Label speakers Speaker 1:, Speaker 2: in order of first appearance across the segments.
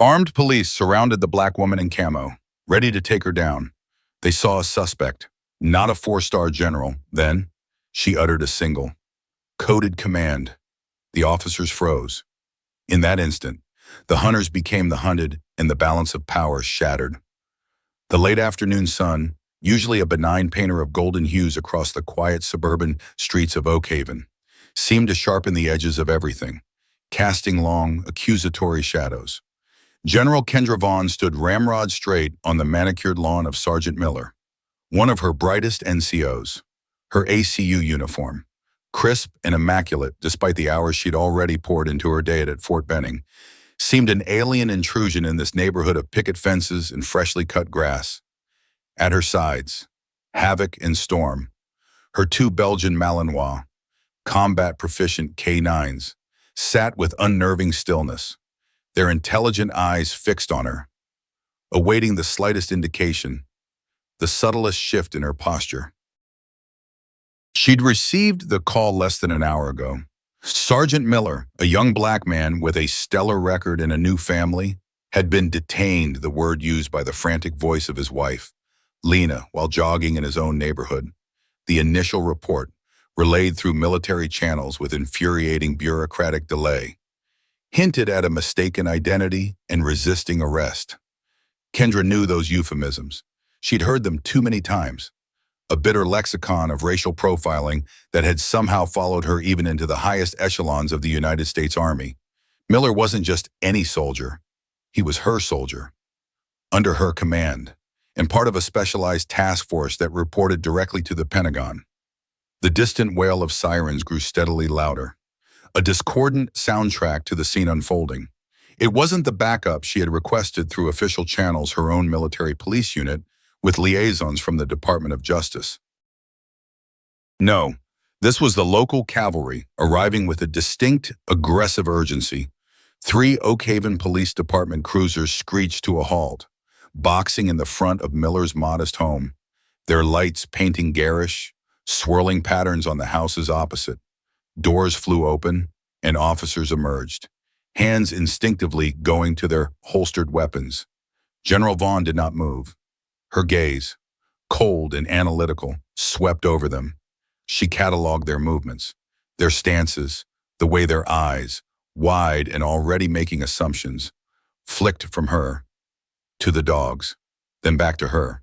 Speaker 1: Armed police surrounded the black woman in camo, ready to take her down. They saw a suspect, not a four-star general. Then, she uttered a single, coded command. The officers froze. In that instant, the hunters became the hunted and the balance of power shattered. The late afternoon sun, usually a benign painter of golden hues across the quiet suburban streets of Oakhaven, seemed to sharpen the edges of everything, casting long, accusatory shadows. General Kendra Vaughn stood ramrod straight on the manicured lawn of Sergeant Miller, one of her brightest NCOs. Her ACU uniform, crisp and immaculate despite the hours she'd already poured into her day at Fort Benning, seemed an alien intrusion in this neighborhood of picket fences and freshly cut grass. At her sides, Havoc and Storm, her two Belgian Malinois, combat-proficient K9s, sat with unnerving stillness, their intelligent eyes fixed on her, awaiting the slightest indication, the subtlest shift in her posture. She'd received the call less than an hour ago. Sergeant Miller, a young black man with a stellar record and a new family, had been detained, the word used by the frantic voice of his wife, Lena, while jogging in his own neighborhood. The initial report, relayed through military channels with infuriating bureaucratic delay, hinted at a mistaken identity and resisting arrest. Kendra knew those euphemisms. She'd heard them too many times. A bitter lexicon of racial profiling that had somehow followed her even into the highest echelons of the United States Army. Miller wasn't just any soldier. He was her soldier, under her command, and part of a specialized task force that reported directly to the Pentagon. The distant wail of sirens grew steadily louder, a discordant soundtrack to the scene unfolding. It wasn't the backup she had requested through official channels, her own military police unit, with liaisons from the Department of Justice. No, this was the local cavalry arriving with a distinct, aggressive urgency. 3 Oakhaven Police Department cruisers screeched to a halt, boxing in the front of Miller's modest home, their lights painting garish, swirling patterns on the houses opposite. Doors flew open, and officers emerged, hands instinctively going to their holstered weapons. General Vaughn did not move. Her gaze, cold and analytical, swept over them. She cataloged their movements, their stances, the way their eyes, wide and already making assumptions, flicked from her to the dogs, then back to her.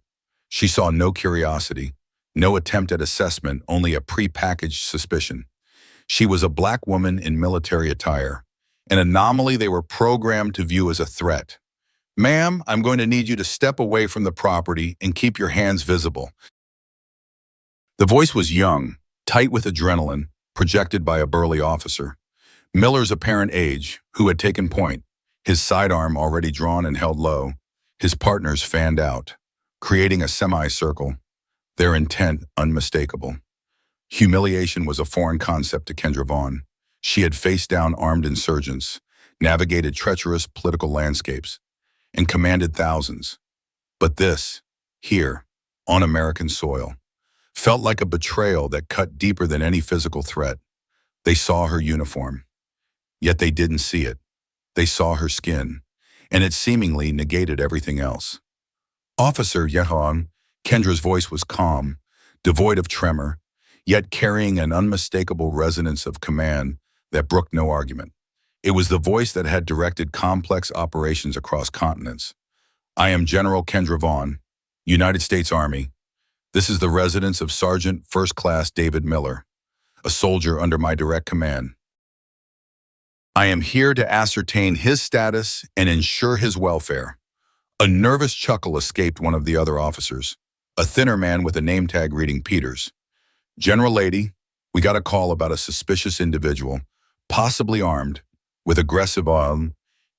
Speaker 1: She saw no curiosity, no attempt at assessment, only a prepackaged suspicion. She was a black woman in military attire, an anomaly they were programmed to view as a threat. "Ma'am, I'm going to need you to step away from the property and keep your hands visible." The voice was young, tight with adrenaline, projected by a burly officer. Miller's apparent age, who had taken point, his sidearm already drawn and held low, his partners fanned out, creating a semicircle, their intent unmistakable. Humiliation was a foreign concept to Kendra Vaughn. She had faced down armed insurgents, navigated treacherous political landscapes, and commanded thousands. But this, here, on American soil, felt like a betrayal that cut deeper than any physical threat. They saw her uniform, yet they didn't see it. They saw her skin, and it seemingly negated everything else. "Officer Yehan," Kendra's voice was calm, devoid of tremor, yet carrying an unmistakable resonance of command that brooked no argument. It was the voice that had directed complex operations across continents. "I am General Kendra Vaughn, United States Army. This is the residence of Sergeant First Class David Miller, a soldier under my direct command. I am here to ascertain his status and ensure his welfare." A nervous chuckle escaped one of the other officers, a thinner man with a name tag reading Peters. "General Lady, we got a call about a suspicious individual, possibly armed, with aggressive,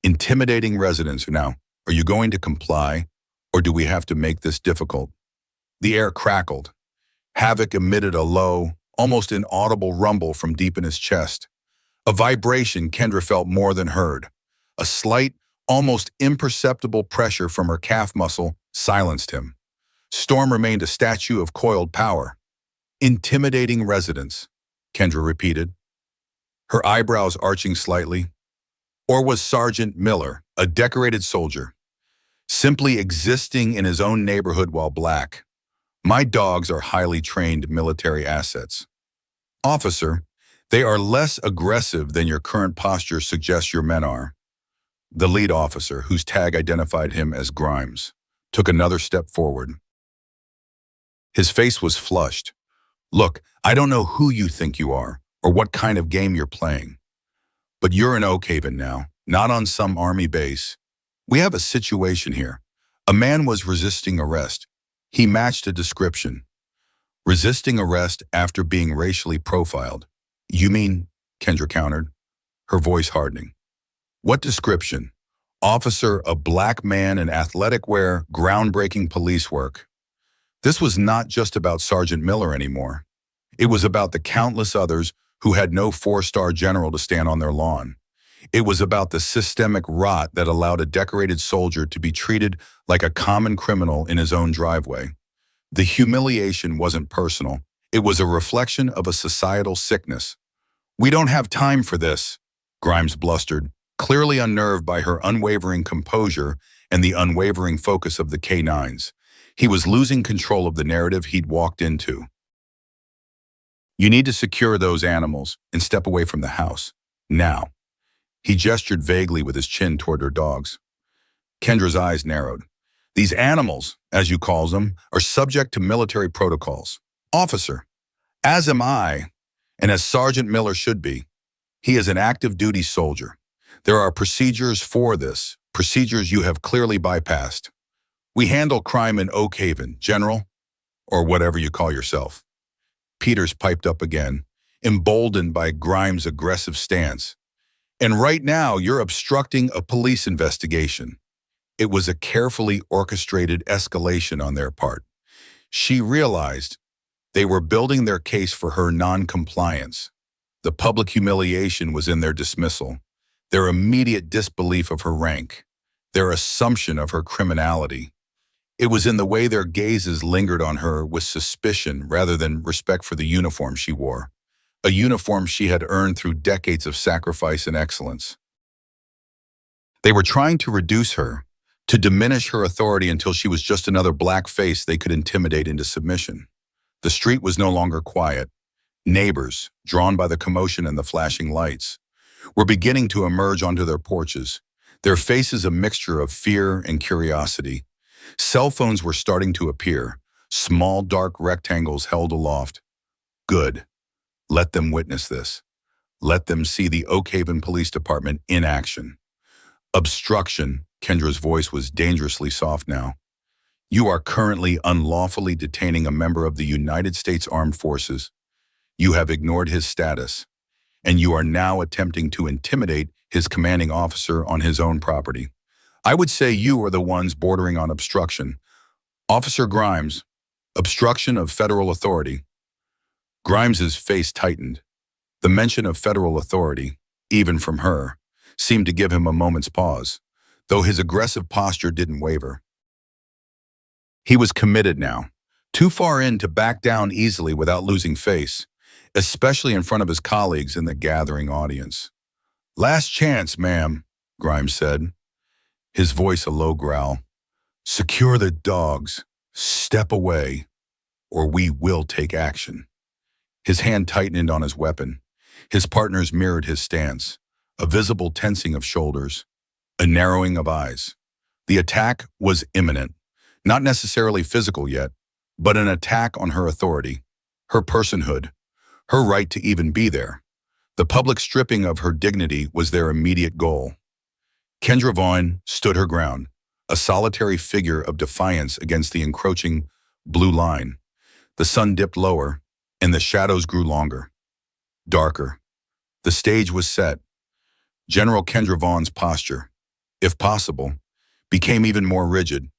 Speaker 1: intimidating residents. Now, are you going to comply, or do we have to make this difficult?" The air crackled. Havoc emitted a low, almost inaudible rumble from deep in his chest. A vibration Kendra felt more than heard. A slight, almost imperceptible pressure from her calf muscle silenced him. Storm remained a statue of coiled power. "Intimidating residents," Kendra repeated, her eyebrows arching slightly. "Or was Sergeant Miller A decorated soldier, simply existing in his own neighborhood while black. My dogs are highly trained military assets. Officer, they are less aggressive than your current posture suggests your men are. The lead officer, whose tag identified him as Grimes, took another step forward. His face was flushed. Look, I don't know who you think you are or what kind of game you're playing, but you're in Oak Haven now, not on some army base. We have a situation here. A man was resisting arrest. He matched a description. Resisting arrest after being racially profiled. You mean, Kendra countered, her voice hardening. What description? Officer, a black man in athletic wear, groundbreaking police work. This was not just about Sergeant Miller anymore. It was about the countless others who had no four-star general to stand on their lawn. It was about the systemic rot that allowed a decorated soldier to be treated like a common criminal in his own driveway. The humiliation wasn't personal. It was a reflection of a societal sickness. We don't have time for this, Grimes blustered, clearly unnerved by her unwavering composure and the unwavering focus of the K-9s. He was losing control of the narrative he'd walked into. You need to secure those animals and step away from the house. Now. He gestured vaguely with his chin toward her dogs. Kendra's eyes narrowed. These animals, as you call them, are subject to military protocols. Officer, as am I, and as Sergeant Miller should be. He is an active duty soldier. There are procedures for this, procedures you have clearly bypassed. We handle crime in Oak Haven, General, or whatever you call yourself. Peters piped up again, emboldened by Grimes' aggressive stance. And right now, you're obstructing a police investigation. It was a carefully orchestrated escalation on their part. She realized they were building their case for her non-compliance. The public humiliation was in their dismissal, their immediate disbelief of her rank, their assumption of her criminality. It was in the way their gazes lingered on her with suspicion rather than respect for the uniform she wore, a uniform she had earned through decades of sacrifice and excellence. They were trying to reduce her, to diminish her authority until she was just another black face they could intimidate into submission. The street was no longer quiet. Neighbors, drawn by the commotion and the flashing lights, were beginning to emerge onto their porches, their faces a mixture of fear and curiosity. Cell phones were starting to appear, small dark rectangles held aloft. Good. Let them witness this. Let them see the Oak Haven Police Department in action. Obstruction, Kendra's voice was dangerously soft now. You are currently unlawfully detaining a member of the United States Armed Forces. You have ignored his status, and you are now attempting to intimidate his commanding officer on his own property. I would say you are the ones bordering on obstruction. Officer Grimes, obstruction of federal authority. Grimes's face tightened. The mention of federal authority, even from her, seemed to give him a moment's pause, though his aggressive posture didn't waver. He was committed now, too far in to back down easily without losing face, especially in front of his colleagues in the gathering audience. Last chance, ma'am, Grimes said, his voice a low growl. Secure the dogs, step away, or we will take action. His hand tightened on his weapon. His partners mirrored his stance, a visible tensing of shoulders, a narrowing of eyes. The attack was imminent, not necessarily physical yet, but an attack on her authority, her personhood, her right to even be there. The public stripping of her dignity was their immediate goal. Kendra Vaughn stood her ground, a solitary figure of defiance against the encroaching blue line. The sun dipped lower, and the shadows grew longer, darker. The stage was set. General Kendra Vaughn's posture, if possible, became even more rigid.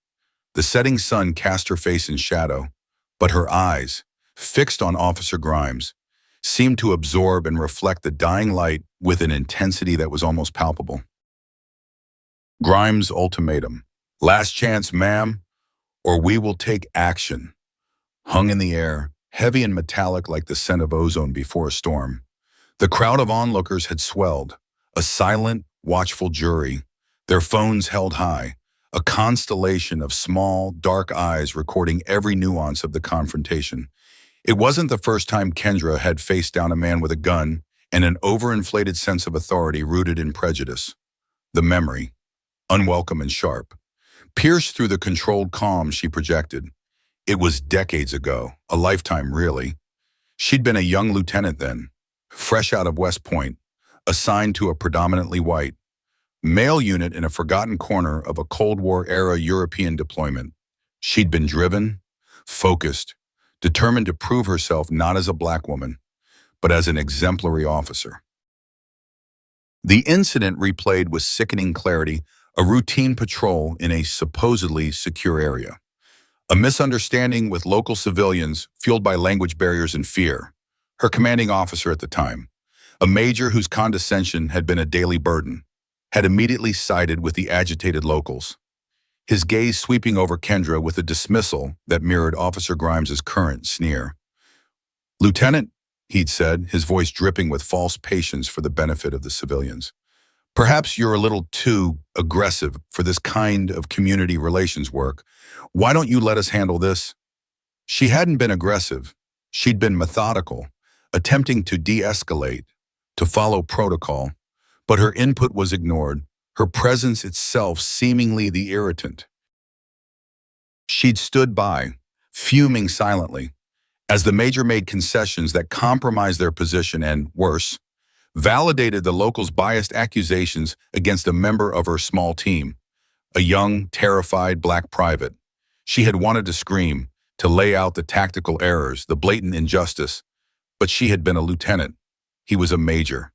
Speaker 1: The setting sun cast her face in shadow, but her eyes, fixed on Officer Grimes, seemed to absorb and reflect the dying light with an intensity that was almost palpable. Grimes' ultimatum, last chance, ma'am, or we will take action, hung in the air, heavy and metallic like the scent of ozone before a storm. The crowd of onlookers had swelled, a silent, watchful jury, their phones held high, a constellation of small, dark eyes recording every nuance of the confrontation. It wasn't the first time Kendra had faced down a man with a gun and an overinflated sense of authority rooted in prejudice. The memory, unwelcome and sharp, pierced through the controlled calm she projected. It was decades ago, a lifetime really. She'd been a young lieutenant then, fresh out of West Point, assigned to a predominantly white, male unit in a forgotten corner of a Cold War-era European deployment. She'd been driven, focused, determined to prove herself not as a black woman, but as an exemplary officer. The incident replayed with sickening clarity a routine patrol in a supposedly secure area. A misunderstanding with local civilians fueled by language barriers and fear. Her commanding officer at the time, a major whose condescension had been a daily burden, had immediately sided with the agitated locals, his gaze sweeping over Kendra with a dismissal that mirrored Officer Grimes's current sneer. "Lieutenant," he'd said, his voice dripping with false patience for the benefit of the civilians. "Perhaps you're a little too aggressive for this kind of community relations work. Why don't you let us handle this?" She hadn't been aggressive. She'd been methodical, attempting to de-escalate, to follow protocol. But her input was ignored, her presence itself seemingly the irritant. She'd stood by, fuming silently, as the major made concessions that compromised their position and, worse, validated the locals' biased accusations against a member of her small team, a young, terrified black private. She had wanted to scream, to lay out the tactical errors, the blatant injustice, but she had been a lieutenant. He was a major.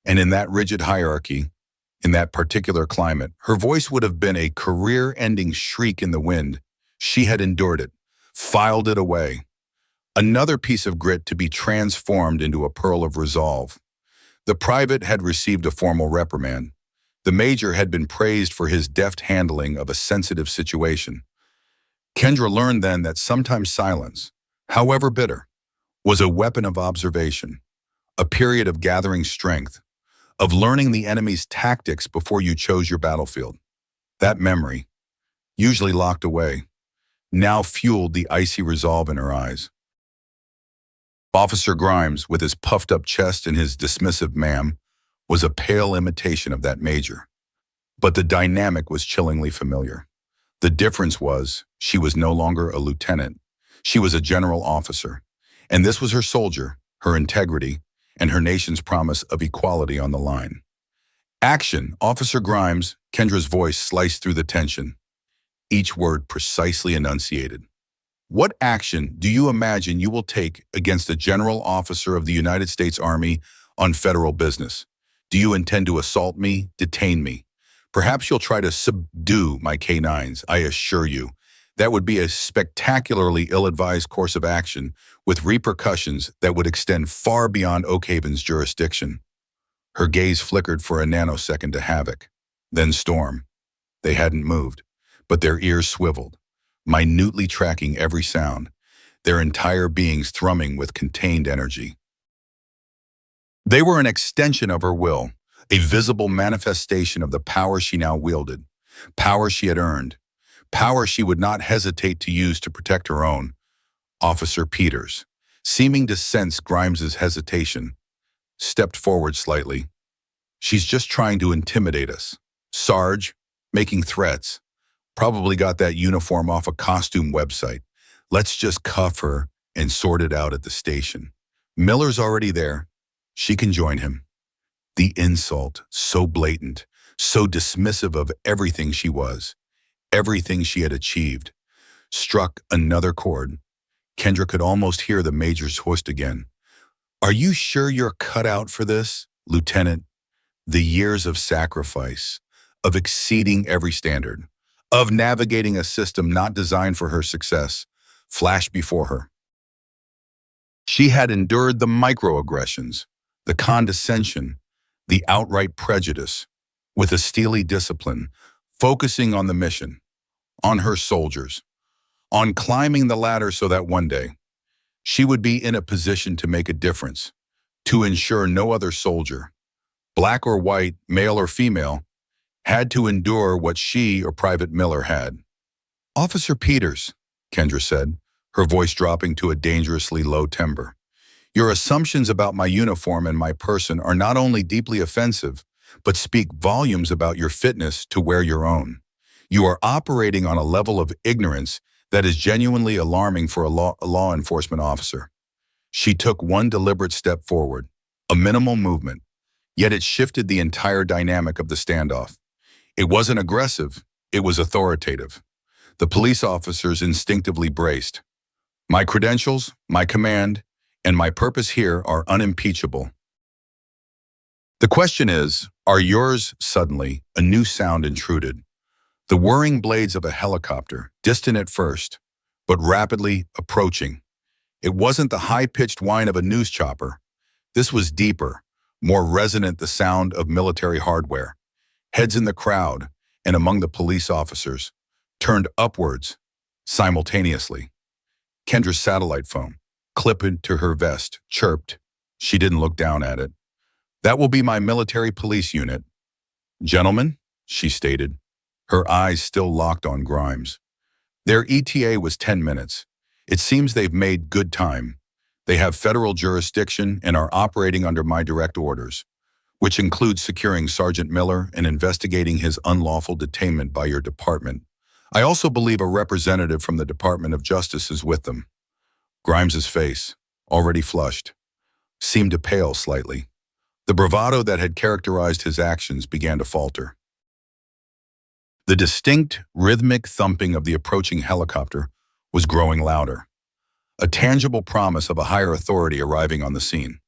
Speaker 1: And in that rigid hierarchy, in that particular climate, her voice would have been a career-ending shriek in the wind. She had endured it, filed it away. Another piece of grit to be transformed into a pearl of resolve. The private had received a formal reprimand. The major had been praised for his deft handling of a sensitive situation. Kendra learned then that sometimes silence, however bitter, was a weapon of observation, a period of gathering strength, of learning the enemy's tactics before you chose your battlefield. That memory, usually locked away, now fueled the icy resolve in her eyes. Officer Grimes, with his puffed-up chest and his dismissive ma'am, was a pale imitation of that major. But the dynamic was chillingly familiar. The difference was, she was no longer a lieutenant. She was a general officer. And this was her soldier, her integrity, and her nation's promise of equality on the line. "Action, Officer Grimes," Kendra's voice sliced through the tension, each word precisely enunciated. "What action do you imagine you will take against a general officer of the United States Army on federal business? Do you intend to assault me, detain me? Perhaps you'll try to subdue my K-9s, I assure you. That would be a spectacularly ill-advised course of action with repercussions that would extend far beyond Oakhaven's jurisdiction." Her gaze flickered for a nanosecond to Havoc, then Storm. They hadn't moved, but their ears swiveled, minutely tracking every sound, their entire beings thrumming with contained energy. They were an extension of her will, a visible manifestation of the power she now wielded, power she had earned, power she would not hesitate to use to protect her own. Officer Peters, seeming to sense Grimes's hesitation, stepped forward slightly. "She's just trying to intimidate us. Sarge, making threats. Probably got that uniform off a costume website. Let's just cuff her and sort it out at the station. Miller's already there. She can join him." The insult, so blatant, so dismissive of everything she was, everything she had achieved, struck another chord. Kendra could almost hear the major's hoist again. "Are you sure you're cut out for this, Lieutenant? The years of sacrifice, of exceeding every standard, of navigating a system not designed for her success, flashed before her. She had endured the microaggressions, the condescension, the outright prejudice, with a steely discipline, focusing on the mission, on her soldiers, on climbing the ladder so that one day she would be in a position to make a difference, to ensure no other soldier, black or white, male or female, had to endure what she or Private Miller had. Officer Peters, Kendra said, her voice dropping to a dangerously low timbre. Your assumptions about my uniform and my person are not only deeply offensive, but speak volumes about your fitness to wear your own. You are operating on a level of ignorance that is genuinely alarming for a law enforcement officer. She took one deliberate step forward, a minimal movement, yet it shifted the entire dynamic of the standoff. It wasn't aggressive, it was authoritative. The police officers instinctively braced. My credentials, my command, and my purpose here are unimpeachable. The question is, are yours? Suddenly, a new sound intruded. The whirring blades of a helicopter, distant at first, but rapidly approaching. It wasn't the high-pitched whine of a news chopper. This was deeper, more resonant, the sound of military hardware. Heads in the crowd and among the police officers turned upwards simultaneously. Kendra's satellite phone, clipped into her vest, chirped. She didn't look down at it. That will be my military police unit. Gentlemen, she stated, her eyes still locked on Grimes. Their ETA was 10 minutes. It seems they've made good time. They have federal jurisdiction and are operating under my direct orders, which includes securing Sergeant Miller and investigating his unlawful detainment by your department. I also believe a representative from the Department of Justice is with them. Grimes's face, already flushed, seemed to pale slightly. The bravado that had characterized his actions began to falter. The distinct, rhythmic thumping of the approaching helicopter was growing louder, a tangible promise of a higher authority arriving on the scene.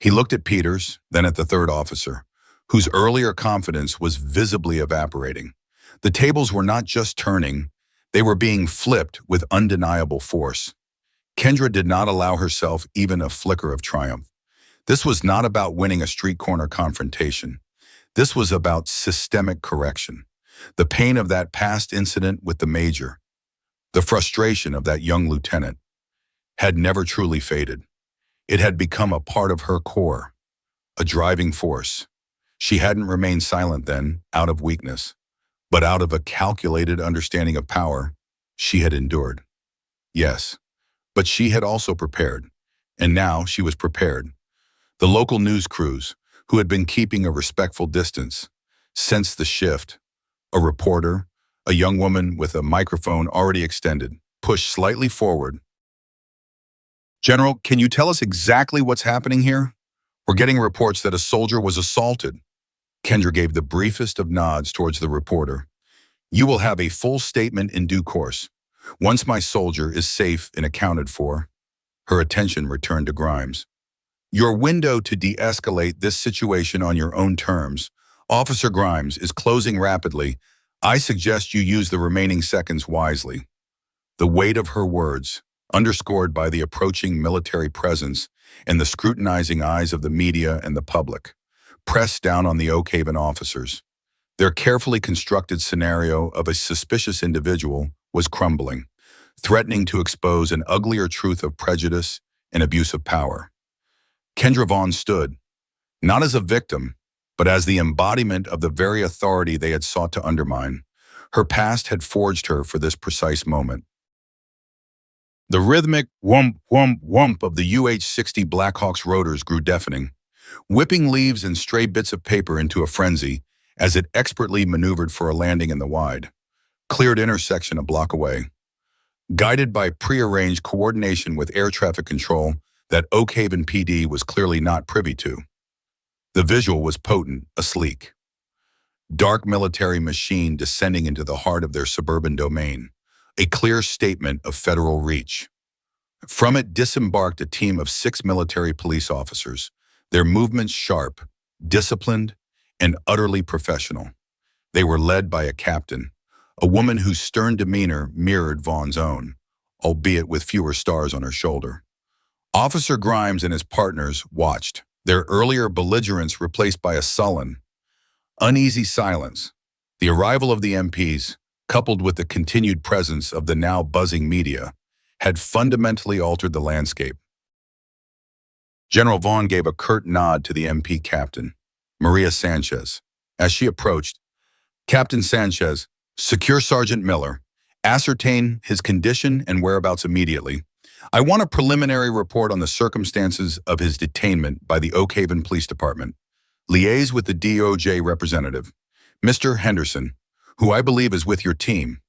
Speaker 1: He looked at Peters, then at the third officer, whose earlier confidence was visibly evaporating. The tables were not just turning, they were being flipped with undeniable force. Kendra did not allow herself even a flicker of triumph. This was not about winning a street corner confrontation. This was about systemic correction. The pain of that past incident with the major, the frustration of that young lieutenant, had never truly faded. It had become a part of her core, a driving force. She hadn't remained silent then, out of weakness, but out of a calculated understanding of power. She had endured. Yes, but she had also prepared, and now she was prepared. The local news crews, who had been keeping a respectful distance, sensed the shift. A reporter, a young woman with a microphone already extended, pushed slightly forward. General, can you tell us exactly what's happening here? We're getting reports that a soldier was assaulted. Kendra gave the briefest of nods towards the reporter. You will have a full statement in due course. Once my soldier is safe and accounted for. Her attention returned to Grimes. Your window to de-escalate this situation on your own terms, Officer Grimes, is closing rapidly. I suggest you use the remaining seconds wisely. The weight of her words, underscored by the approaching military presence and the scrutinizing eyes of the media and the public, pressed down on the Oak Haven officers. Their carefully constructed scenario of a suspicious individual was crumbling, threatening to expose an uglier truth of prejudice and abuse of power. Kendra Vaughn stood, not as a victim, but as the embodiment of the very authority they had sought to undermine. Her past had forged her for this precise moment. The rhythmic whump, whump, whump of the UH-60 Blackhawk's rotors grew deafening, whipping leaves and stray bits of paper into a frenzy as it expertly maneuvered for a landing in the wide, cleared intersection a block away. Guided by prearranged coordination with air traffic control that Oak Haven PD was clearly not privy to. The visual was potent, a sleek, dark military machine descending into the heart of their suburban domain, a clear statement of federal reach. From it disembarked a team of 6 military police officers, their movements sharp, disciplined, and utterly professional. They were led by a captain, a woman whose stern demeanor mirrored Vaughn's own, albeit with fewer stars on her shoulder. Officer Grimes and his partners watched, their earlier belligerence replaced by a sullen, uneasy silence. The arrival of the MPs, coupled with the continued presence of the now buzzing media, had fundamentally altered the landscape. General Vaughn gave a curt nod to the MP captain, Maria Sanchez. As she approached, Captain Sanchez, secure Sergeant Miller. Ascertain his condition and whereabouts immediately. I want a preliminary report on the circumstances of his detainment by the Oak Haven Police Department. Liaise with the DOJ representative, Mr. Henderson, who I believe is with your team.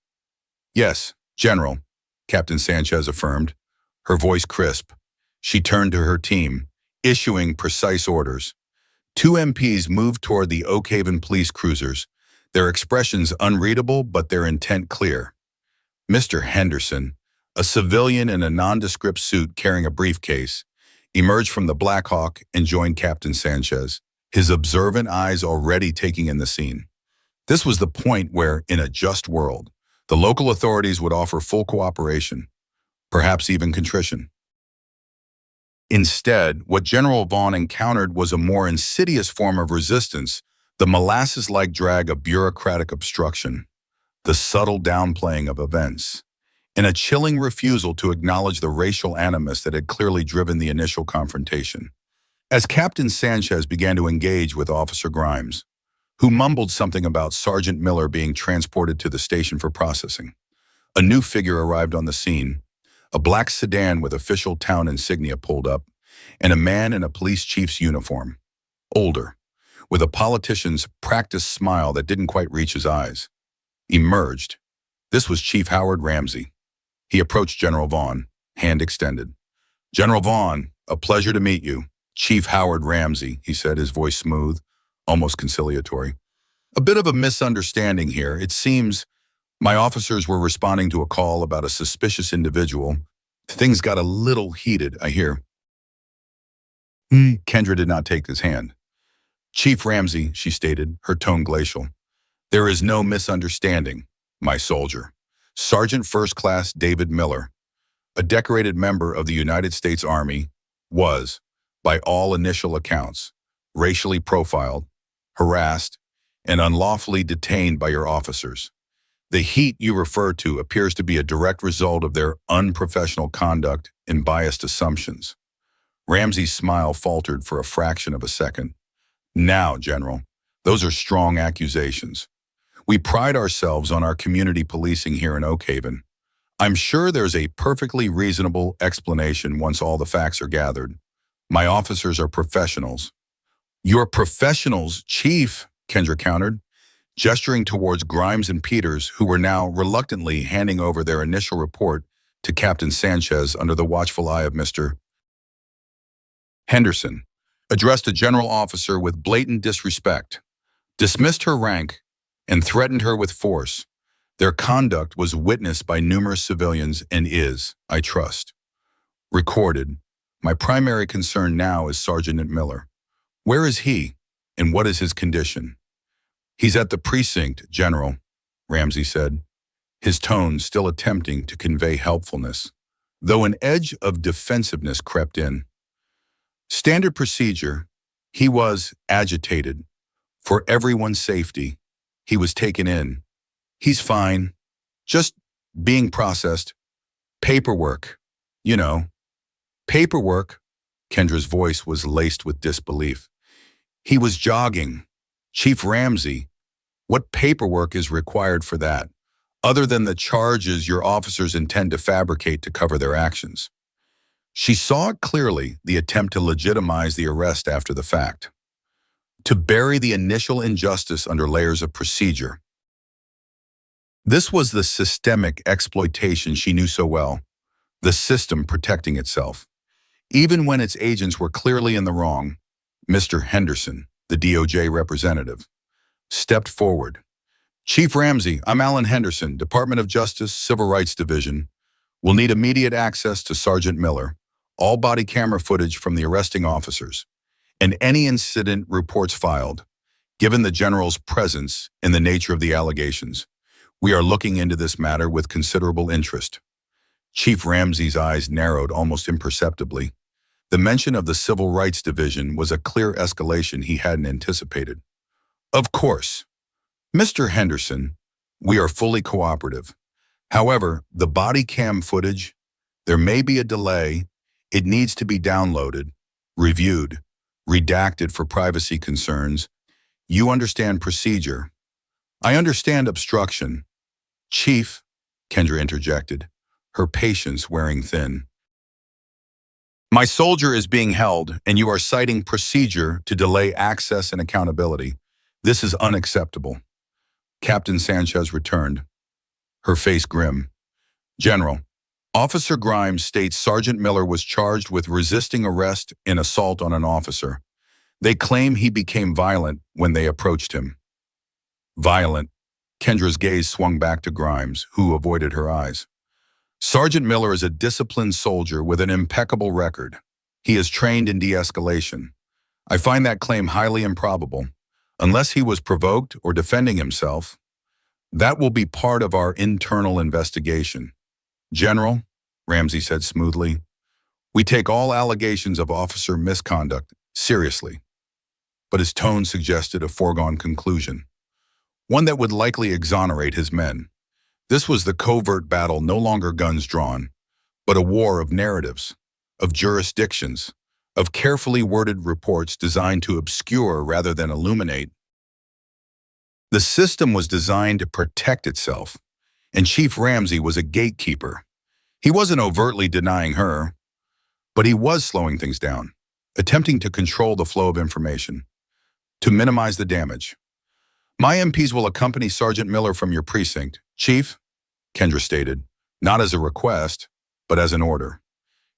Speaker 1: Yes, General, Captain Sanchez affirmed, her voice crisp. She turned to her team, issuing precise orders. Two MPs moved toward the Oak Haven police cruisers, their expressions unreadable but their intent clear. Mr. Henderson, a civilian in a nondescript suit carrying a briefcase, emerged from the Black Hawk and joined Captain Sanchez, his observant eyes already taking in the scene. This was the point where, in a just world, the local authorities would offer full cooperation, perhaps even contrition. Instead, what General Vaughn encountered was a more insidious form of resistance, the molasses-like drag of bureaucratic obstruction, the subtle downplaying of events, and a chilling refusal to acknowledge the racial animus that had clearly driven the initial confrontation. As Captain Sanchez began to engage with Officer Grimes, who mumbled something about Sergeant Miller being transported to the station for processing, a new figure arrived on the scene. A black sedan with official town insignia pulled up, and a man in a police chief's uniform, older, with a politician's practiced smile that didn't quite reach his eyes, emerged. This was Chief Howard Ramsey. He approached General Vaughn, hand extended. General Vaughn, a pleasure to meet you. Chief Howard Ramsey, he said, his voice smooth, almost conciliatory. A bit of a misunderstanding here. It seems my officers were responding to a call about a suspicious individual. Things got a little heated, I hear. Kendra did not take his hand. Chief Ramsey, she stated, her tone glacial. There is no misunderstanding, my soldier. Sergeant First Class David Miller, a decorated member of the United States Army, was, by all initial accounts, racially profiled, harassed, and unlawfully detained by your officers. The heat you refer to appears to be a direct result of their unprofessional conduct and biased assumptions. Ramsey's smile faltered for a fraction of a second. Now, General, those are strong accusations. We pride ourselves on our community policing here in Oak Haven. I'm sure there's a perfectly reasonable explanation once all the facts are gathered. My officers are professionals. You're professionals, Chief, Kendra countered, gesturing towards Grimes and Peters, who were now reluctantly handing over their initial report to Captain Sanchez under the watchful eye of Mr. Henderson, addressed a general officer with blatant disrespect, dismissed her rank, and threatened her with force. Their conduct was witnessed by numerous civilians and is, I trust, recorded. My primary concern now is Sergeant Miller. Where is he, and what is his condition? He's at the precinct, General, Ramsey said, his tone still attempting to convey helpfulness, though an edge of defensiveness crept in. Standard procedure, he was agitated. For everyone's safety, he was taken in. He's fine, just being processed. Paperwork, you know. Paperwork, Kendra's voice was laced with disbelief. He was jogging. Chief Ramsey, what paperwork is required for that, other than the charges your officers intend to fabricate to cover their actions? She saw it clearly, the attempt to legitimize the arrest after the fact, to bury the initial injustice under layers of procedure. This was the systemic exploitation she knew so well, the system protecting itself. Even when its agents were clearly in the wrong, Mr. Henderson, the DOJ representative, stepped forward. Chief Ramsey, I'm Alan Henderson, Department of Justice, Civil Rights Division. We'll need immediate access to Sergeant Miller, all body camera footage from the arresting officers, and any incident reports filed. Given the General's presence and the nature of the allegations, we are looking into this matter with considerable interest. Chief Ramsey's eyes narrowed almost imperceptibly. The mention of the Civil Rights Division was a clear escalation he hadn't anticipated. Of course, Mr. Henderson, we are fully cooperative. However, the body cam footage, there may be a delay. It needs to be downloaded, reviewed, redacted for privacy concerns. You understand procedure. I understand obstruction. Chief, Kendra interjected, her patience wearing thin. My soldier is being held, and you are citing procedure to delay access and accountability. This is unacceptable. Captain Sanchez returned, her face grim. General, Officer Grimes states Sergeant Miller was charged with resisting arrest and assault on an officer. They claim he became violent when they approached him. Violent. Kendra's gaze swung back to Grimes, who avoided her eyes. Sergeant Miller is a disciplined soldier with an impeccable record. He is trained in de-escalation. I find that claim highly improbable. Unless he was provoked or defending himself, that will be part of our internal investigation. General, Ramsey said smoothly, we take all allegations of officer misconduct seriously. But his tone suggested a foregone conclusion, one that would likely exonerate his men. This was the covert battle, no longer guns drawn, but a war of narratives, of jurisdictions, of carefully worded reports designed to obscure rather than illuminate. The system was designed to protect itself, and Chief Ramsey was a gatekeeper. He wasn't overtly denying her, but he was slowing things down, attempting to control the flow of information, to minimize the damage. My MPs will accompany Sergeant Miller from your precinct. Chief, Kendra stated, not as a request, but as an order.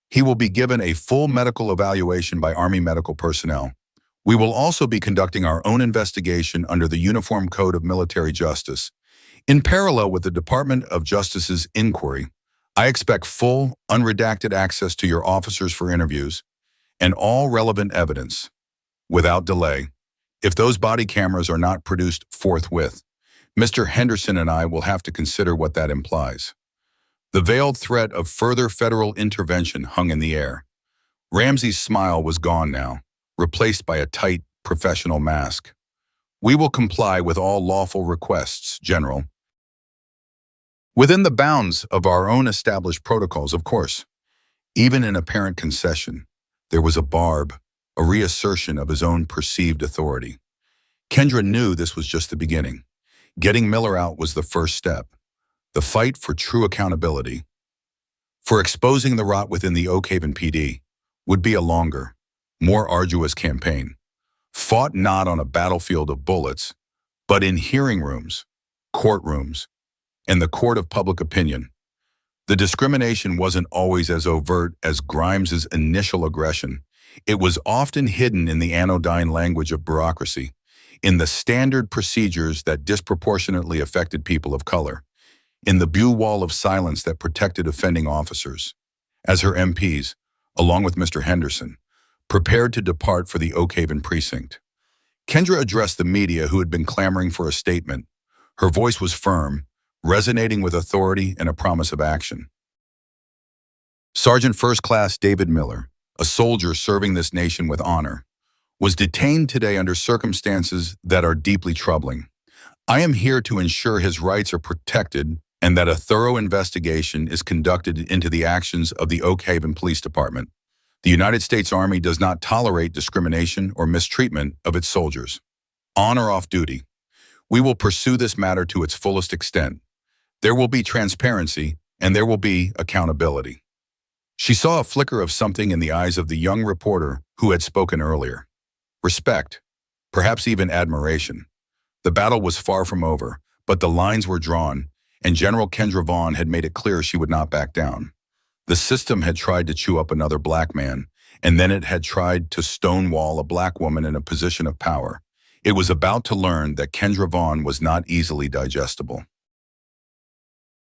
Speaker 1: He will be given a full medical evaluation by Army medical personnel. We will also be conducting our own investigation under the Uniform Code of Military Justice. In parallel with the Department of Justice's inquiry, I expect full, unredacted access to your officers for interviews and all relevant evidence, without delay. If those body cameras are not produced forthwith, Mr. Henderson and I will have to consider what that implies. The veiled threat of further federal intervention hung in the air. Ramsey's smile was gone now, replaced by a tight, professional mask. We will comply with all lawful requests, General. Within the bounds of our own established protocols, of course. Even in apparent concession, there was a barb, a reassertion of his own perceived authority. Kendra knew this was just the beginning. Getting Miller out was the first step. The fight for true accountability, for exposing the rot within the Oak Haven PD, would be a longer, more arduous campaign, fought not on a battlefield of bullets, but in hearing rooms, courtrooms, and the court of public opinion. The discrimination wasn't always as overt as Grimes's initial aggression. It was often hidden in the anodyne language of bureaucracy, in the standard procedures that disproportionately affected people of color, in the blue wall of silence that protected offending officers. As her MPs, along with Mr. Henderson, prepared to depart for the Oak Haven precinct, Kendra addressed the media who had been clamoring for a statement. Her voice was firm, resonating with authority and a promise of action. Sergeant First Class David Miller, a soldier serving this nation with honor, was detained today under circumstances that are deeply troubling. I am here to ensure his rights are protected and that a thorough investigation is conducted into the actions of the Oak Haven Police Department. The United States Army does not tolerate discrimination or mistreatment of its soldiers, on or off duty. We will pursue this matter to its fullest extent. There will be transparency, and there will be accountability. She saw a flicker of something in the eyes of the young reporter who had spoken earlier. Respect, perhaps even admiration. The battle was far from over, but the lines were drawn, and General Kendra Vaughn had made it clear she would not back down. The system had tried to chew up another black man, and then it had tried to stonewall a black woman in a position of power. It was about to learn that Kendra Vaughn was not easily digestible.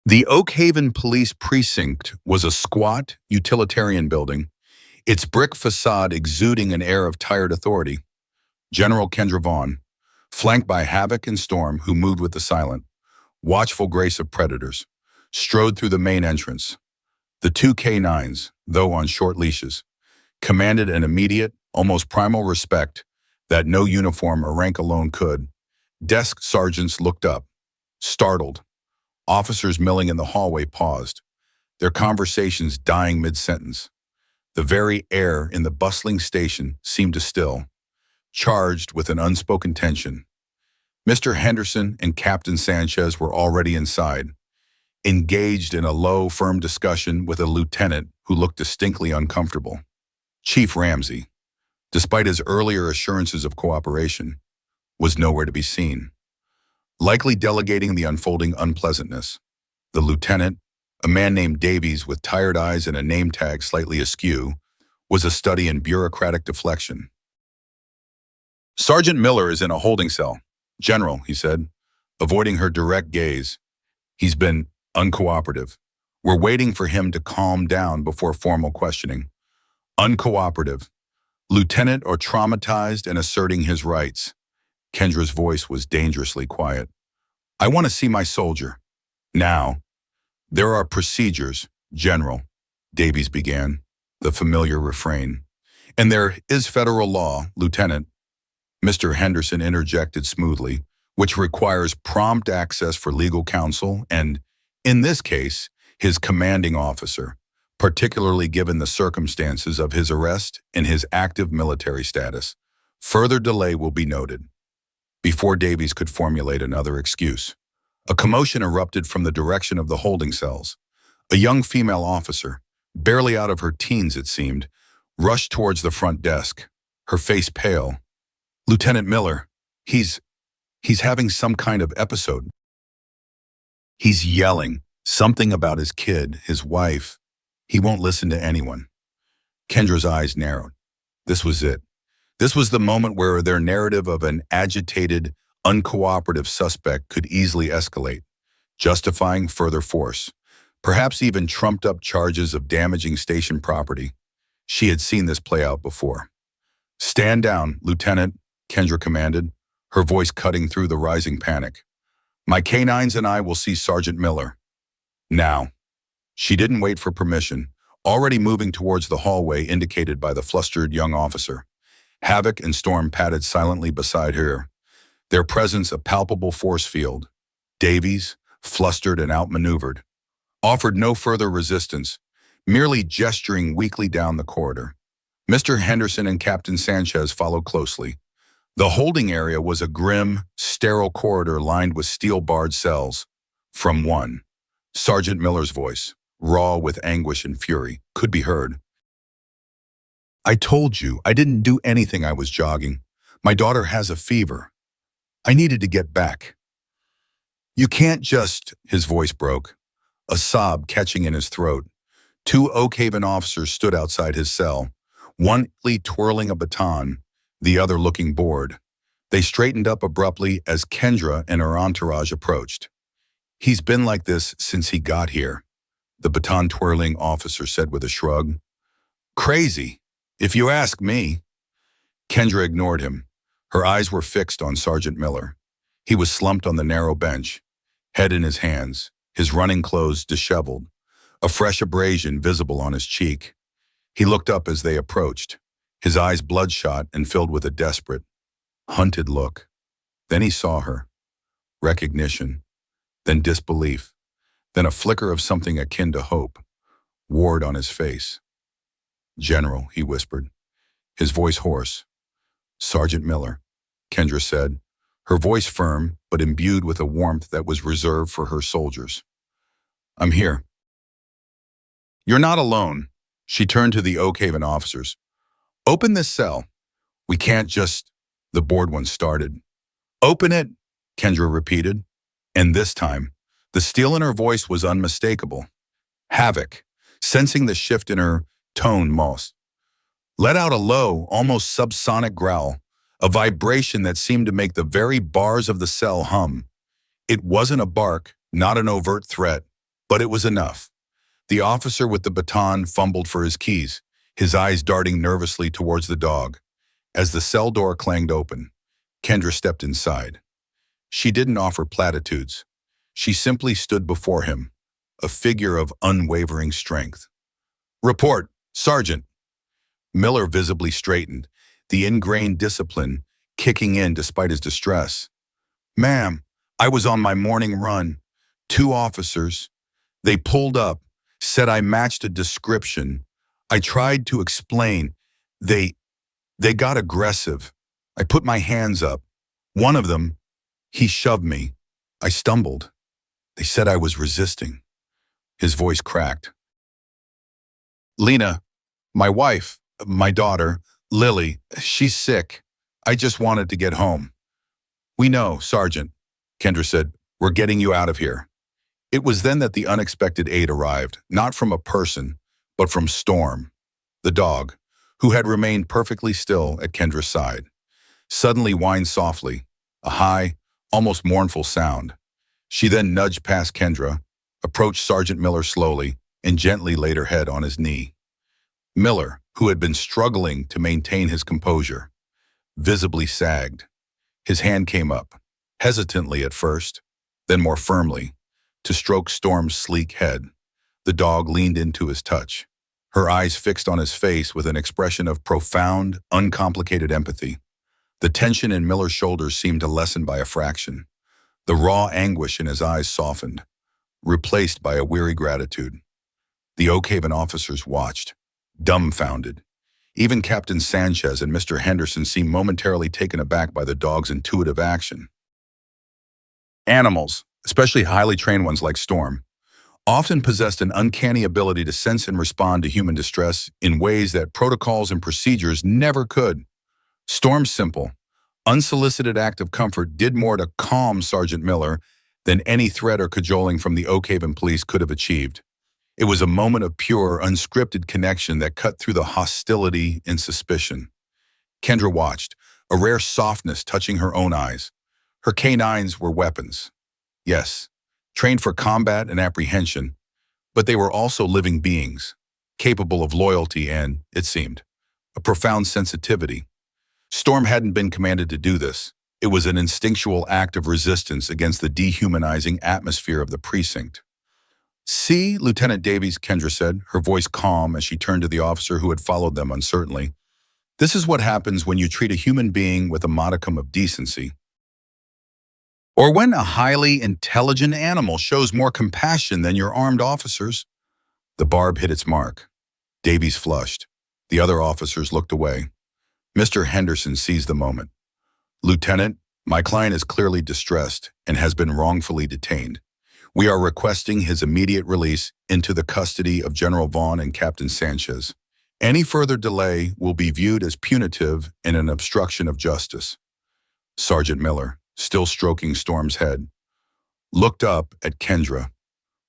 Speaker 1: The Oak Haven Police Precinct was a squat, utilitarian building, its brick facade exuding an air of tired authority. General Kendra Vaughn, flanked by Havoc and Storm, who moved with the silent, watchful grace of predators, strode through the main entrance. The two K-9s, though on short leashes, commanded an immediate, almost primal respect that no uniform or rank alone could. Desk sergeants looked up, startled. Officers milling in the hallway paused, their conversations dying mid-sentence. The very air in the bustling station seemed to still, charged with an unspoken tension. Mr. Henderson and Captain Sanchez were already inside, engaged in a low, firm discussion with a lieutenant who looked distinctly uncomfortable. Chief Ramsey, despite his earlier assurances of cooperation, was nowhere to be seen, likely delegating the unfolding unpleasantness. The lieutenant, a man named Davies with tired eyes and a name tag slightly askew, was a study in bureaucratic deflection. "Sergeant Miller is in a holding cell, General," he said, avoiding her direct gaze. "He's been uncooperative. We're waiting for him to calm down before formal questioning." Uncooperative. Lieutenant or traumatized and asserting his rights. Kendra's voice was dangerously quiet. "I want to see my soldier. Now." "There are procedures, General," Davies began, the familiar refrain. "And there is federal law, Lieutenant," Mr. Henderson interjected smoothly, "which requires prompt access for legal counsel and, in this case, his commanding officer, particularly given the circumstances of his arrest and his active military status. Further delay will be noted." Before Davies could formulate another excuse, a commotion erupted from the direction of the holding cells. A young female officer, barely out of her teens it seemed, rushed towards the front desk, her face pale. "Lieutenant Miller, he's having some kind of episode. He's yelling something about his kid, his wife. He won't listen to anyone." Kendra's eyes narrowed. This was it. This was the moment where their narrative of an agitated, uncooperative suspect could easily escalate, justifying further force, perhaps even trumped-up charges of damaging station property. She had seen this play out before. "Stand down, Lieutenant," Kendra commanded, her voice cutting through the rising panic. "My canines and I will see Sergeant Miller. Now." She didn't wait for permission, already moving towards the hallway indicated by the flustered young officer. Havoc and Storm padded silently beside her, their presence a palpable force field. Davies, flustered and outmaneuvered, offered no further resistance, merely gesturing weakly down the corridor. Mr. Henderson and Captain Sanchez followed closely. The holding area was a grim, sterile corridor lined with steel-barred cells. From one, Sergeant Miller's voice, raw with anguish and fury, could be heard. "I told you, I didn't do anything. I was jogging. My daughter has a fever. I needed to get back." "You can't just," his voice broke, a sob catching in his throat. Two Oak Haven officers stood outside his cell, one twirling a baton, the other looking bored. They straightened up abruptly as Kendra and her entourage approached. "He's been like this since he got here," the baton-twirling officer said with a shrug. "Crazy, if you ask me." Kendra ignored him. Her eyes were fixed on Sergeant Miller. He was slumped on the narrow bench, head in his hands, his running clothes disheveled, a fresh abrasion visible on his cheek. He looked up as they approached, his eyes bloodshot and filled with a desperate, hunted look. Then he saw her. Recognition, then disbelief, then a flicker of something akin to hope, warred on his face. "General," he whispered, his voice hoarse. "Sergeant Miller," Kendra said, her voice firm but imbued with a warmth that was reserved for her soldiers. "I'm here." "You're not alone." She turned to the Oak Haven officers. "Open this cell. We can't just—" the bored one started. "Open it," Kendra repeated. And this time, the steel in her voice was unmistakable. Havoc, sensing the shift in her tone let out a low, almost subsonic growl, a vibration that seemed to make the very bars of the cell hum. It wasn't a bark, not an overt threat, but it was enough. The officer with the baton fumbled for his keys, his eyes darting nervously towards the dog. As the cell door clanged open, Kendra stepped inside. She didn't offer platitudes. She simply stood before him, a figure of unwavering strength. "Report, Sergeant." Miller visibly straightened, the ingrained discipline kicking in despite his distress. "Ma'am, I was on my morning run. 2 officers. They pulled up, said I matched a description. I tried to explain. They got aggressive. I put my hands up. One of them, He shoved me. I stumbled. They said I was resisting. His voice cracked. Lena, my wife, my daughter, Lily, she's sick. I just wanted to get home. We know, Sergeant, Kendra said. We're getting you out of here. It was then that the unexpected aid arrived, not from a person, but from Storm, the dog, who had remained perfectly still at Kendra's side. Suddenly whined softly, a high, almost mournful sound. She then nudged past Kendra, approached Sergeant Miller slowly, and gently laid her head on his knee. Miller, who had been struggling to maintain his composure, visibly sagged. His hand came up, hesitantly at first, then more firmly, to stroke Storm's sleek head. The dog leaned into his touch, her eyes fixed on his face with an expression of profound, uncomplicated empathy. The tension in Miller's shoulders seemed to lessen by a fraction. The raw anguish in his eyes softened, replaced by a weary gratitude. The Oak Haven officers watched, dumbfounded. Even Captain Sanchez and Mr. Henderson seemed momentarily taken aback by the dog's intuitive action. Animals, especially highly trained ones like Storm, often possessed an uncanny ability to sense and respond to human distress in ways that protocols and procedures never could. Storm's simple, unsolicited act of comfort did more to calm Sergeant Miller than any threat or cajoling from the Oak Haven police could have achieved. It was a moment of pure, unscripted connection that cut through the hostility and suspicion. Kendra watched, a rare softness touching her own eyes. Her canines were weapons. Yes, trained for combat and apprehension, but they were also living beings, capable of loyalty and, it seemed, a profound sensitivity. Storm hadn't been commanded to do this. It was an instinctual act of resistance against the dehumanizing atmosphere of the precinct. "See, Lieutenant Davies," Kendra said, her voice calm as she turned to the officer who had followed them uncertainly. "This is what happens when you treat a human being with a modicum of decency. Or when a highly intelligent animal shows more compassion than your armed officers." The barb hit its mark. Davies flushed. The other officers looked away. Mr. Henderson seized the moment. "Lieutenant, my client is clearly distressed and has been wrongfully detained. We are requesting his immediate release into the custody of General Vaughn and Captain Sanchez. Any further delay will be viewed as punitive and an obstruction of justice." Sergeant Miller, still stroking Storm's head, looked up at Kendra.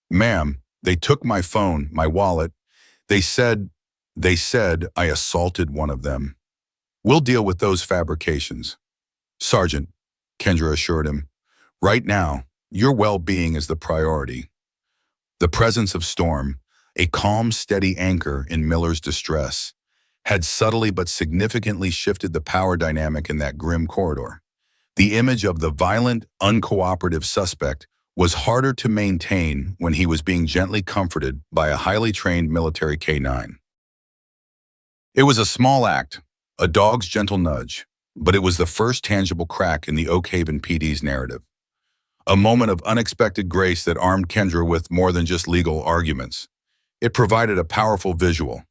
Speaker 1: "Ma'am, they took my phone, my wallet. They said I assaulted one of them. We'll deal with those fabrications." "Sergeant," Kendra assured him, "right now, your well-being is the priority." The presence of Storm, a calm, steady anchor in Miller's distress, had subtly but significantly shifted the power dynamic in that grim corridor. The image of the violent, uncooperative suspect was harder to maintain when he was being gently comforted by a highly trained military K-9. It was a small act, a dog's gentle nudge, but it was the first tangible crack in the Oak Haven PD's narrative. A moment of unexpected grace that armed Kendra with more than just legal arguments. It provided a powerful visual,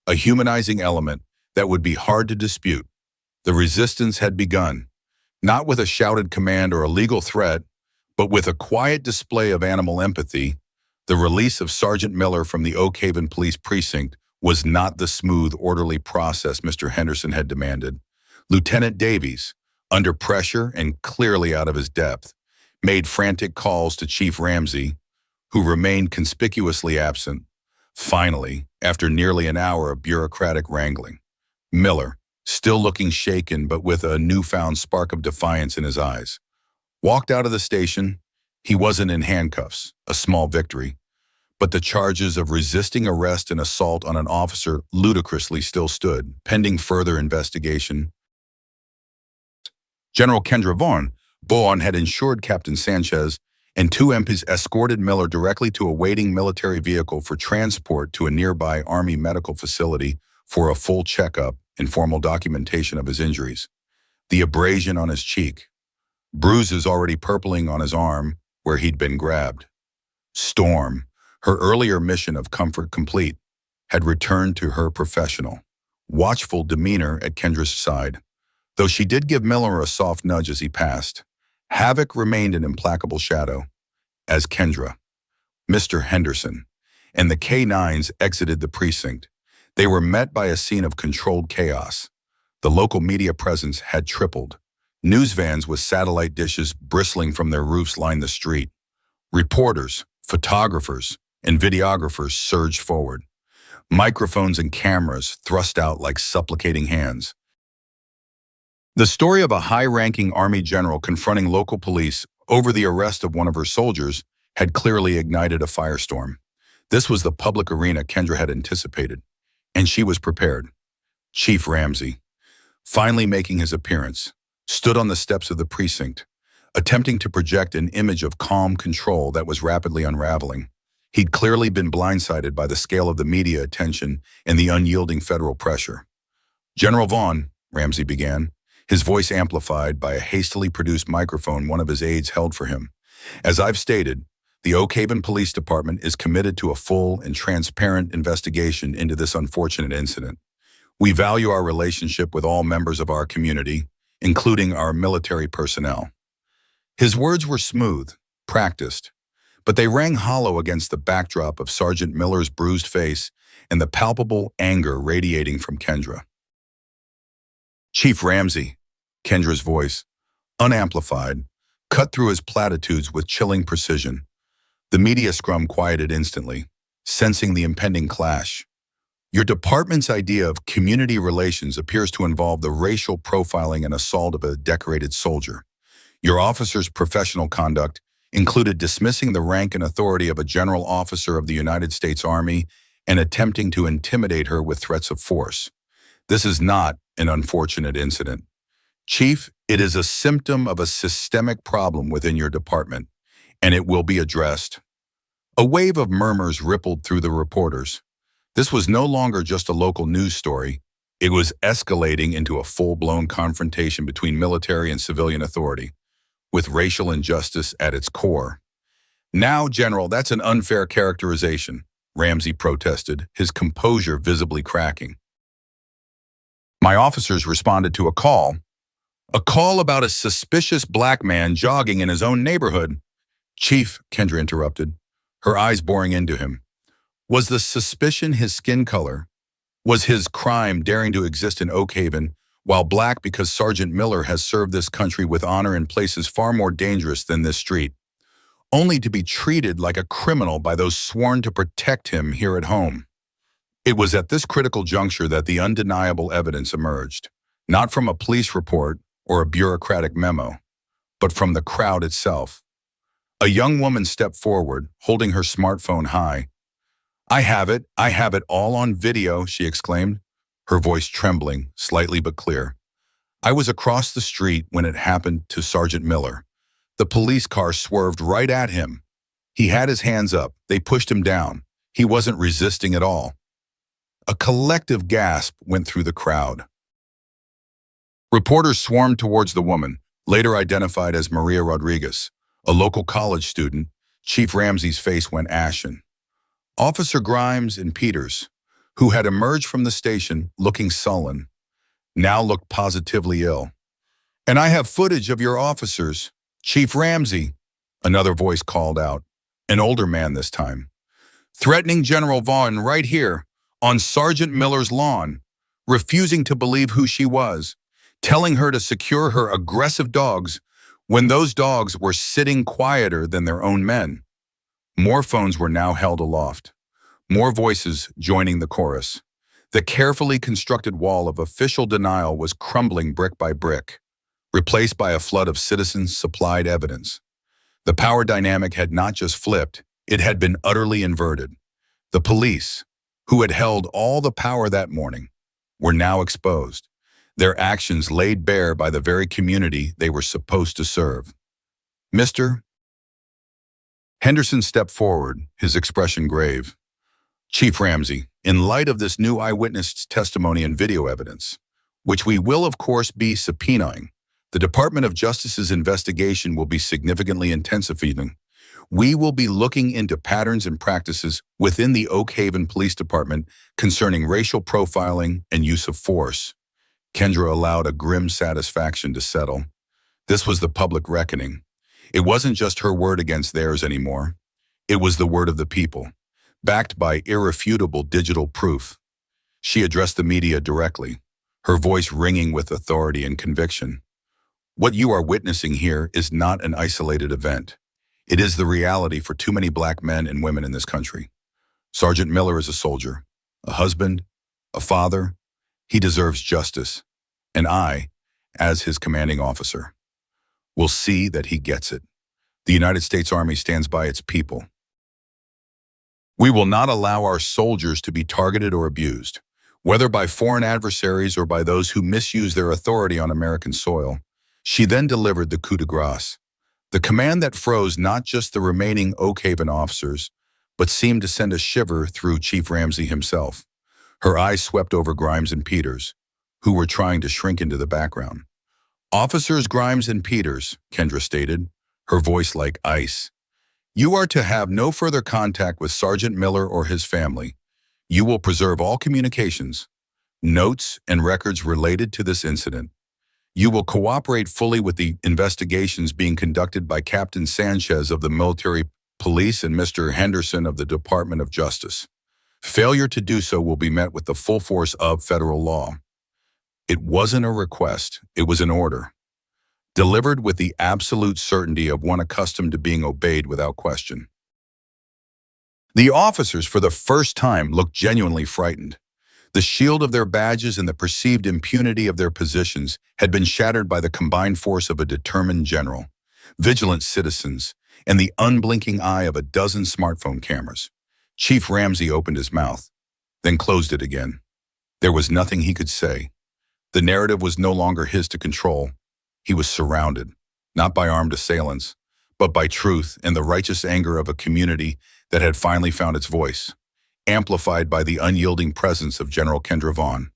Speaker 1: a humanizing element that would be hard to dispute. The resistance had begun, not with a shouted command or a legal threat, but with a quiet display of animal empathy. The release of Sergeant Miller from the Oak Haven Police Precinct was not the smooth, orderly process Mr. Henderson had demanded. Lieutenant Davies, under pressure and clearly out of his depth, made frantic calls to Chief Ramsey, who remained conspicuously absent. Finally, after nearly an hour of bureaucratic wrangling, Miller, still looking shaken but with a newfound spark of defiance in his eyes, walked out of the station. He wasn't in handcuffs, a small victory, but the charges of resisting arrest and assault on an officer ludicrously still stood, pending further investigation. General Kendra Vaughn had ensured Captain Sanchez and two MPs escorted Miller directly to a waiting military vehicle for transport to a nearby Army medical facility for a full checkup and formal documentation of his injuries. The abrasion on his cheek, bruises already purpling on his arm where he'd been grabbed. Storm, her earlier mission of comfort complete, had returned to her professional, watchful demeanor at Kendra's side, though she did give Miller a soft nudge as he passed. Havoc remained an implacable shadow, as Kendra, Mr. Henderson, and the K-9s exited the precinct. They were met by a scene of controlled chaos. The local media presence had tripled. News vans with satellite dishes bristling from their roofs lined the street. Reporters, photographers, and videographers surged forward. Microphones and cameras thrust out like supplicating hands. The story of a high-ranking Army general confronting local police over the arrest of one of her soldiers had clearly ignited a firestorm. This was the public arena Kendra had anticipated, and she was prepared. Chief Ramsey, finally making his appearance, stood on the steps of the precinct, attempting to project an image of calm control that was rapidly unraveling. He'd clearly been blindsided by the scale of the media attention and the unyielding federal pressure. "General Vaughn," Ramsey began, his voice amplified by a hastily produced microphone one of his aides held for him. "As I've stated, the Oak Haven Police Department is committed to a full and transparent investigation into this unfortunate incident. We value our relationship with all members of our community, including our military personnel." His words were smooth, practiced, but they rang hollow against the backdrop of Sergeant Miller's bruised face and the palpable anger radiating from Kendra. "Chief Ramsey," Kendra's voice, unamplified, cut through his platitudes with chilling precision. The media scrum quieted instantly, sensing the impending clash. "Your department's idea of community relations appears to involve the racial profiling and assault of a decorated soldier. Your officer's professional conduct included dismissing the rank and authority of a general officer of the United States Army and attempting to intimidate her with threats of force. This is not an unfortunate incident. Chief, it is a symptom of a systemic problem within your department, and it will be addressed." A wave of murmurs rippled through the reporters. This was no longer just a local news story. It was escalating into a full-blown confrontation between military and civilian authority, with racial injustice at its core. "Now, General, that's an unfair characterization," Ramsey protested, his composure visibly cracking. "My officers responded to a call about a suspicious black man jogging in his own neighborhood." "Chief," Kendra interrupted, her eyes boring into him. "Was the suspicion his skin color? Was his crime daring to exist in Oak Haven while black because Sergeant Miller has served this country with honor in places far more dangerous than this street, only to be treated like a criminal by those sworn to protect him here at home?" It was at this critical juncture that the undeniable evidence emerged, not from a police report or a bureaucratic memo, but from the crowd itself. A young woman stepped forward, holding her smartphone high. I have it all on video," she exclaimed, her voice trembling, slightly but clear. "I was across the street when it happened to Sergeant Miller. The police car swerved right at him. He had his hands up. They pushed him down. He wasn't resisting at all." A collective gasp went through the crowd. Reporters swarmed towards the woman, later identified as Maria Rodriguez, a local college student. Chief Ramsey's face went ashen. Officer Grimes and Peters, who had emerged from the station looking sullen, now looked positively ill. "And I have footage of your officers, Chief Ramsey," another voice called out, an older man this time, "threatening General Vaughn right here on Sergeant Miller's lawn, refusing to believe who she was, telling her to secure her aggressive dogs when those dogs were sitting quieter than their own men." More phones were now held aloft, more voices joining the chorus. The carefully constructed wall of official denial was crumbling brick by brick, replaced by a flood of citizens-supplied evidence. The power dynamic had not just flipped, it had been utterly inverted. The police, who had held all the power that morning, were now exposed, their actions laid bare by the very community they were supposed to serve. "Mr. Henderson stepped forward, his expression grave. "Chief Ramsey, in light of this new eyewitness testimony and video evidence, which we will of course be subpoenaing, the Department of Justice's investigation will be significantly intensifying. We will be looking into patterns and practices within the Oak Haven Police Department concerning racial profiling and use of force." Kendra allowed a grim satisfaction to settle. This was the public reckoning. It wasn't just her word against theirs anymore. It was the word of the people, backed by irrefutable digital proof. She addressed the media directly, her voice ringing with authority and conviction. What you are witnessing here is not an isolated event. It is the reality for too many black men and women in this country. Sergeant Miller is a soldier, a husband, a father. He deserves justice. And I, as his commanding officer, will see that he gets it. The United States Army stands by its people. We will not allow our soldiers to be targeted or abused, whether by foreign adversaries or by those who misuse their authority on American soil. She then delivered the coup de grace, the command that froze not just the remaining Oak Haven officers, but seemed to send a shiver through Chief Ramsey himself. Her eyes swept over Grimes and Peters, who were trying to shrink into the background. "Officers Grimes and Peters," Kendra stated, her voice like ice. "You are to have no further contact with Sergeant Miller or his family. You will preserve all communications, notes, and records related to this incident. You will cooperate fully with the investigations being conducted by Captain Sanchez of the military police and Mr. Henderson of the Department of Justice. Failure to do so will be met with the full force of federal law." It wasn't a request, it was an order, delivered with the absolute certainty of one accustomed to being obeyed without question. The officers, for the first time, looked genuinely frightened. The shield of their badges and the perceived impunity of their positions had been shattered by the combined force of a determined general, vigilant citizens, and the unblinking eye of a dozen smartphone cameras. Chief Ramsey opened his mouth, then closed it again. There was nothing he could say. The narrative was no longer his to control. He was surrounded, not by armed assailants, but by truth and the righteous anger of a community that had finally found its voice, amplified by the unyielding presence of General Kendra Vaughn.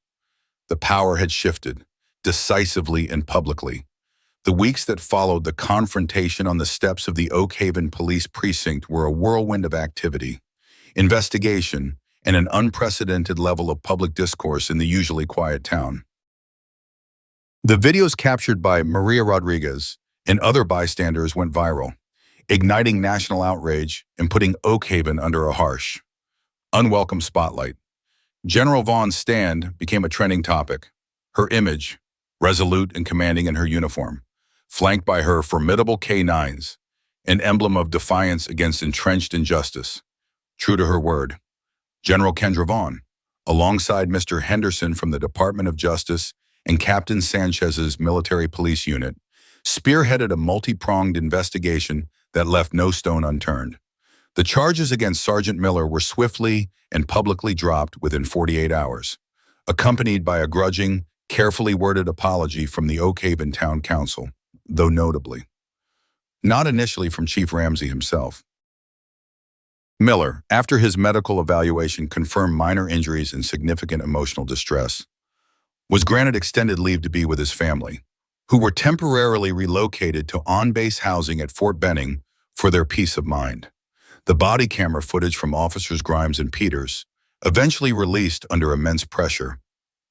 Speaker 1: The power had shifted, decisively and publicly. The weeks that followed the confrontation on the steps of the Oak Haven Police Precinct were a whirlwind of activity, investigation, and an unprecedented level of public discourse in the usually quiet town. The videos captured by Maria Rodriguez and other bystanders went viral, igniting national outrage and putting Oak Haven under a harsh, unwelcome spotlight. General Vaughn's stand became a trending topic. Her image, resolute and commanding in her uniform, flanked by her formidable K9s, an emblem of defiance against entrenched injustice. True to her word, General Kendra Vaughn, alongside Mr. Henderson from the Department of Justice and Captain Sanchez's military police unit, spearheaded a multi-pronged investigation that left no stone unturned. The charges against Sergeant Miller were swiftly and publicly dropped within 48 hours, accompanied by a grudging, carefully worded apology from the Oak Haven Town Council, though notably not initially from Chief Ramsey himself. Miller, after his medical evaluation confirmed minor injuries and significant emotional distress, was granted extended leave to be with his family, who were temporarily relocated to on-base housing at Fort Benning for their peace of mind. The body camera footage from officers Grimes and Peters, eventually released under immense pressure,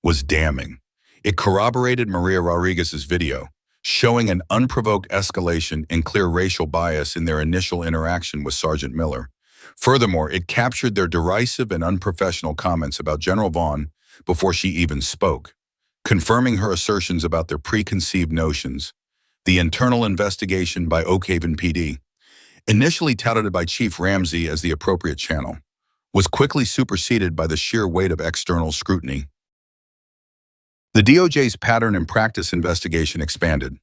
Speaker 1: was damning. It corroborated Maria Rodriguez's video, showing an unprovoked escalation and clear racial bias in their initial interaction with Sergeant Miller. Furthermore, it captured their derisive and unprofessional comments about General Vaughn before she even spoke, confirming her assertions about their preconceived notions. The internal investigation by Oak Haven PD, initially touted by Chief Ramsey as the appropriate channel, was quickly superseded by the sheer weight of external scrutiny. The DOJ's pattern and practice investigation expanded,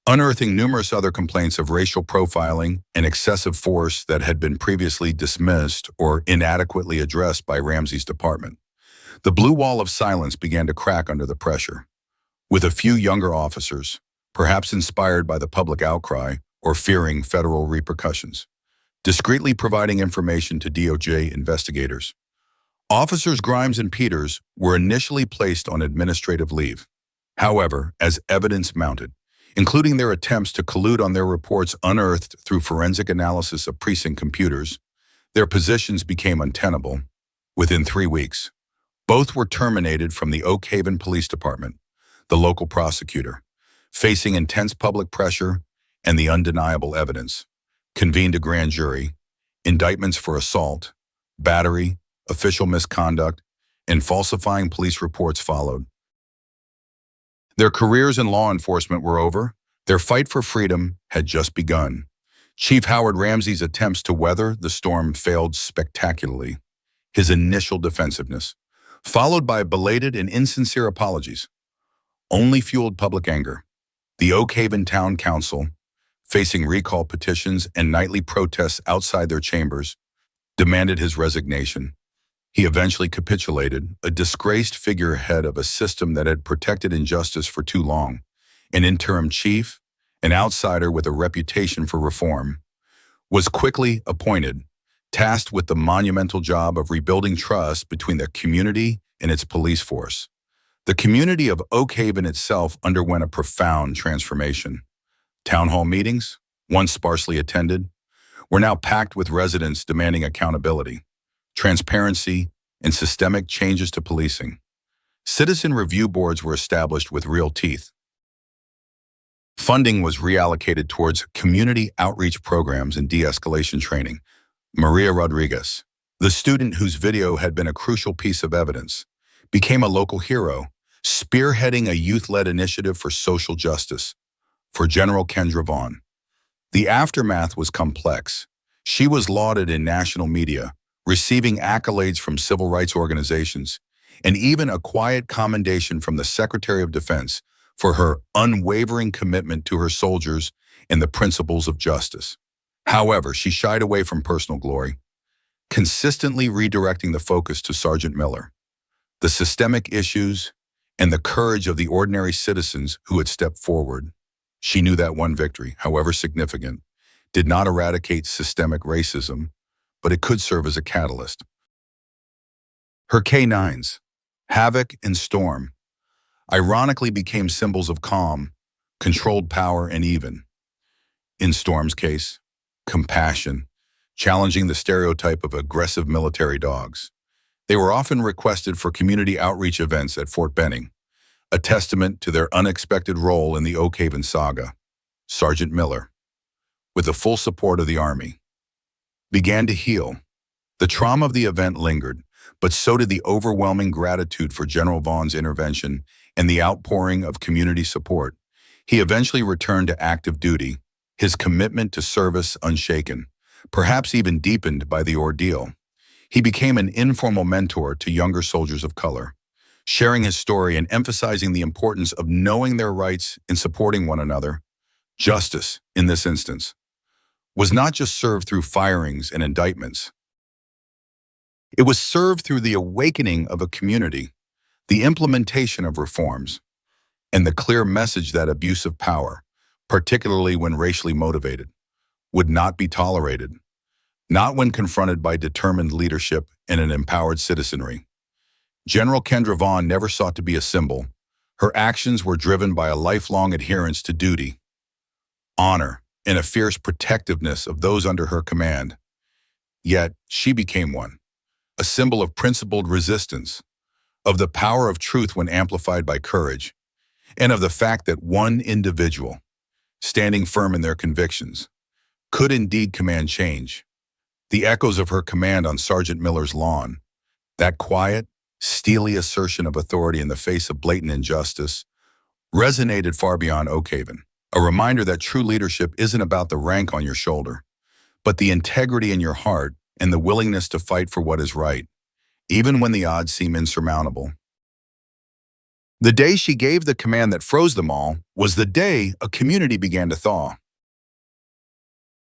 Speaker 1: unearthing numerous other complaints of racial profiling and excessive force that had been previously dismissed or inadequately addressed by Ramsey's department. The blue wall of silence began to crack under the pressure, with a few younger officers, perhaps inspired by the public outcry or fearing federal repercussions, discreetly providing information to DOJ investigators. Officers Grimes and Peters were initially placed on administrative leave. However, as evidence mounted, including their attempts to collude on their reports unearthed through forensic analysis of precinct computers, their positions became untenable. Within 3 weeks, both were terminated from the Oak Haven Police Department, the local prosecutor, facing intense public pressure and the undeniable evidence, convened a grand jury. Indictments for assault, battery, official misconduct, and falsifying police reports followed. Their careers in law enforcement were over. Their fight for freedom had just begun. Chief Howard Ramsey's attempts to weather the storm failed spectacularly. His initial defensiveness, followed by belated and insincere apologies, only fueled public anger. The Oak Haven Town Council, facing recall petitions and nightly protests outside their chambers, demanded his resignation. He eventually capitulated, a disgraced figurehead of a system that had protected injustice for too long. An interim chief, an outsider with a reputation for reform, was quickly appointed, tasked with the monumental job of rebuilding trust between the community and its police force. The community of Oak Haven itself underwent a profound transformation. Town hall meetings, once sparsely attended, were now packed with residents demanding accountability, transparency, and systemic changes to policing. Citizen review boards were established with real teeth. Funding was reallocated towards community outreach programs and de-escalation training. Maria Rodriguez, the student whose video had been a crucial piece of evidence, became a local hero, spearheading a youth-led initiative for social justice. For General Kendra Vaughn, the aftermath was complex. She was lauded in national media, receiving accolades from civil rights organizations, and even a quiet commendation from the Secretary of Defense for her unwavering commitment to her soldiers and the principles of justice. However, she shied away from personal glory, consistently redirecting the focus to Sergeant Miller, the systemic issues, and the courage of the ordinary citizens who had stepped forward. She knew that one victory, however significant, did not eradicate systemic racism, but it could serve as a catalyst. Her K9s, Havoc and Storm, ironically became symbols of calm, controlled power, and even, in Storm's case, compassion, challenging the stereotype of aggressive military dogs. They were often requested for community outreach events at Fort Benning, a testament to their unexpected role in the Oak Haven saga. Sergeant Miller, with the full support of the Army, began to heal. The trauma of the event lingered, but so did the overwhelming gratitude for General Vaughn's intervention and the outpouring of community support. He eventually returned to active duty, his commitment to service unshaken, perhaps even deepened by the ordeal. He became an informal mentor to younger soldiers of color, sharing his story and emphasizing the importance of knowing their rights and supporting one another. Justice, in this instance, was not just served through firings and indictments. It was served through the awakening of a community, the implementation of reforms, and the clear message that abuse of power, particularly when racially motivated, would not be tolerated, not when confronted by determined leadership and an empowered citizenry. General Kendra Vaughn never sought to be a symbol. Her actions were driven by a lifelong adherence to duty, honor, and a fierce protectiveness of those under her command. Yet, she became one, a symbol of principled resistance, of the power of truth when amplified by courage, and of the fact that one individual, standing firm in their convictions, could indeed command change. The echoes of her command on Sergeant Miller's lawn, that quiet, steely assertion of authority in the face of blatant injustice, resonated far beyond Oak Haven, a reminder that true leadership isn't about the rank on your shoulder, but the integrity in your heart and the willingness to fight for what is right, even when the odds seem insurmountable. The day she gave the command that froze them all was the day a community began to thaw.